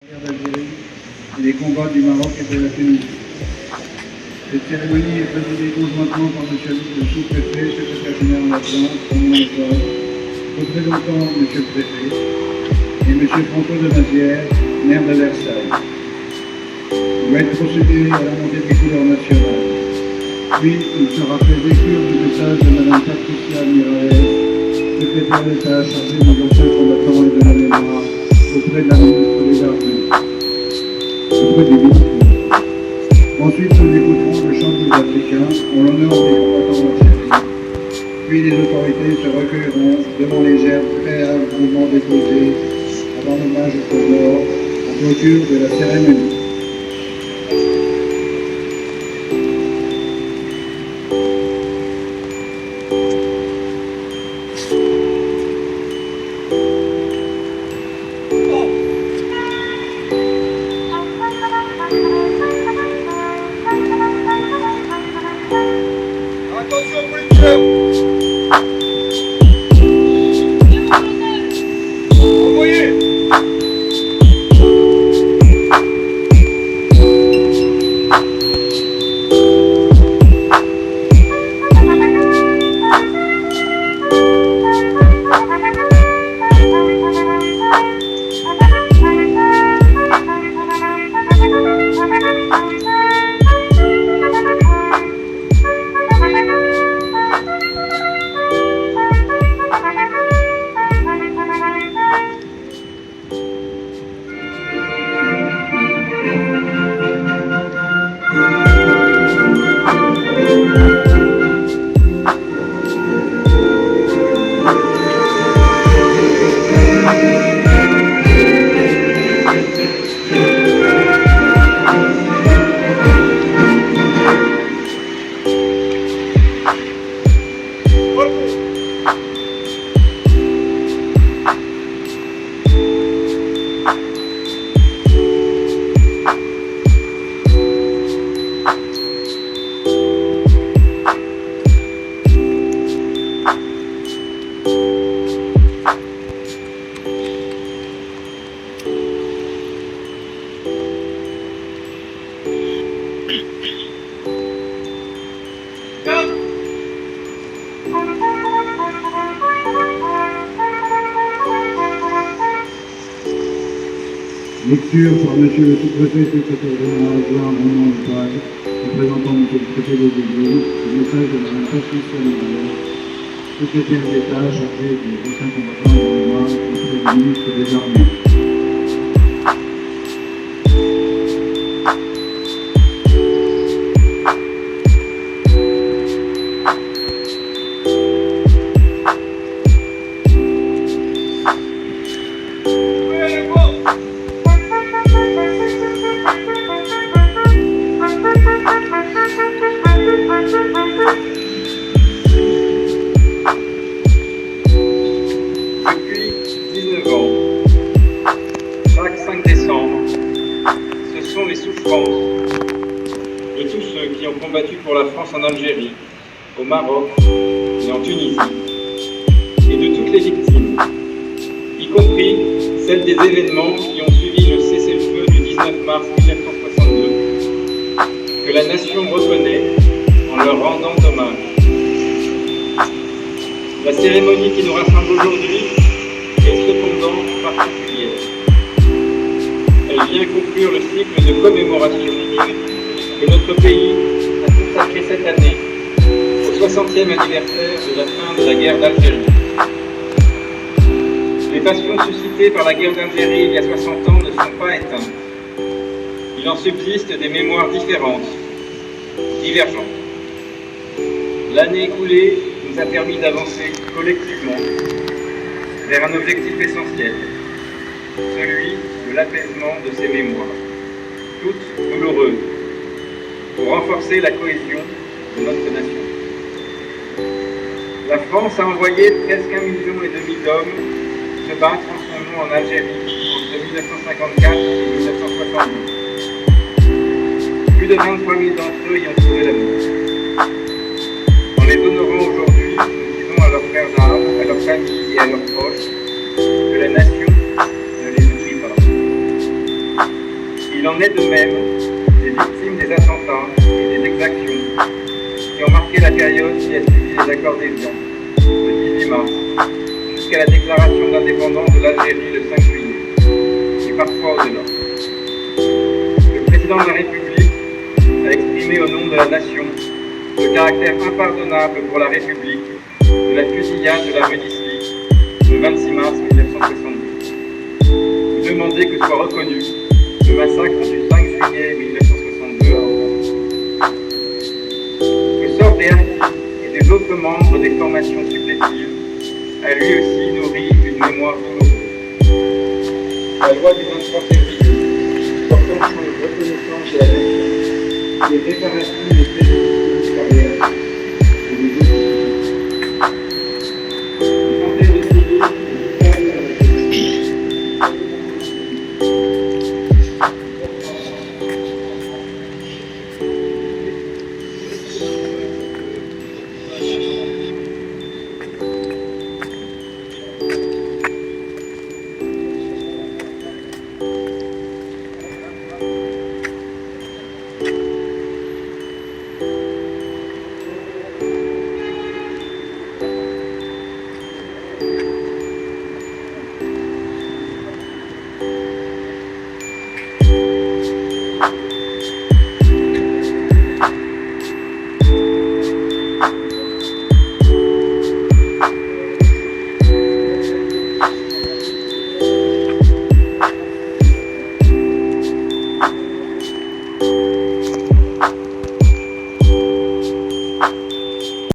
La guerre d'Algérie et les combats du Maroc et de la Tunisie. Cette cérémonie est présidée conjointement par M. le sous-préfet, secrétaire général adjoint, Romain École, représentant M. le préfet, et M. François de Mazières, maire de Versailles. Il va être procédé à la montée des couleurs nationales. Puis, il sera fait lecture du message de Mme Patricia Miraez, secrétaire d'État chargée des anciens combattants et de la mémoire, auprès de la ministre des Armées, auprès du ministre. Ensuite, nous écouterons le chant des Africains en l'honneur des combattants d'Algérie. Puis les autorités se recueilleront devant les herbes préalablement déposées avant l'hommage aux morts en clôture de la cérémonie. Lecture par M. le sous-préfet, secrétaire général adjoint, Romain École, représentant M. le préfet des Yvelines, du message de Mme Patricia Miraez, secrétaire d'État chargée des anciens combattants de la mémoire auprès du ministre des Armées. Les souffrances de tous ceux qui ont combattu pour la France en Algérie, au Maroc et en Tunisie, et de toutes les victimes, y compris celles des événements qui ont suivi le cessez-le-feu du 19 mars 1962, que la nation reconnaît en leur rendant hommage. La cérémonie qui nous rassemble aujourd'hui est cependant particulière. Elle vient conclure le cycle de commémoration que notre pays a consacré cette année au 60e anniversaire de la fin de la guerre d'Algérie. Les passions suscitées par la guerre d'Algérie il y a 60 ans ne sont pas éteintes. Il en subsiste des mémoires différentes, divergentes. L'année écoulée nous a permis d'avancer collectivement vers un objectif essentiel, celui de l'apaisement de ces mémoires, toutes douloureuses, pour renforcer la cohésion de notre nation. La France a envoyé presque 1,5 million d'hommes se battre en son nom en Algérie entre 1954 et 1972. Plus de 23 000 d'entre eux y ont trouvé la mort. En les honorant aujourd'hui, nous disons à leurs frères d'armes, à leurs familles et à leurs proches que la nation ne les oublie pas. Il en est de même des victimes des attentats et des exactions qui ont marqué la période qui a suivi les accords d'Évian, le 18 mars, jusqu'à la déclaration d'indépendance de l'Algérie le 5 juillet, et parfois au-delà. Le président de la République a exprimé au nom de la nation le caractère impardonnable pour la République de la fusillade de la rue d'Issy le 26 mars 1962. Vous demandez que soit reconnu le massacre du 5 juillet 1962 à Oran. Le sort des harkis et des autres membres des formations supplétives a lui aussi nourri une mémoire douloureuse. La loi du 23 février portant sur la reconnaissance de la nation, les réparations des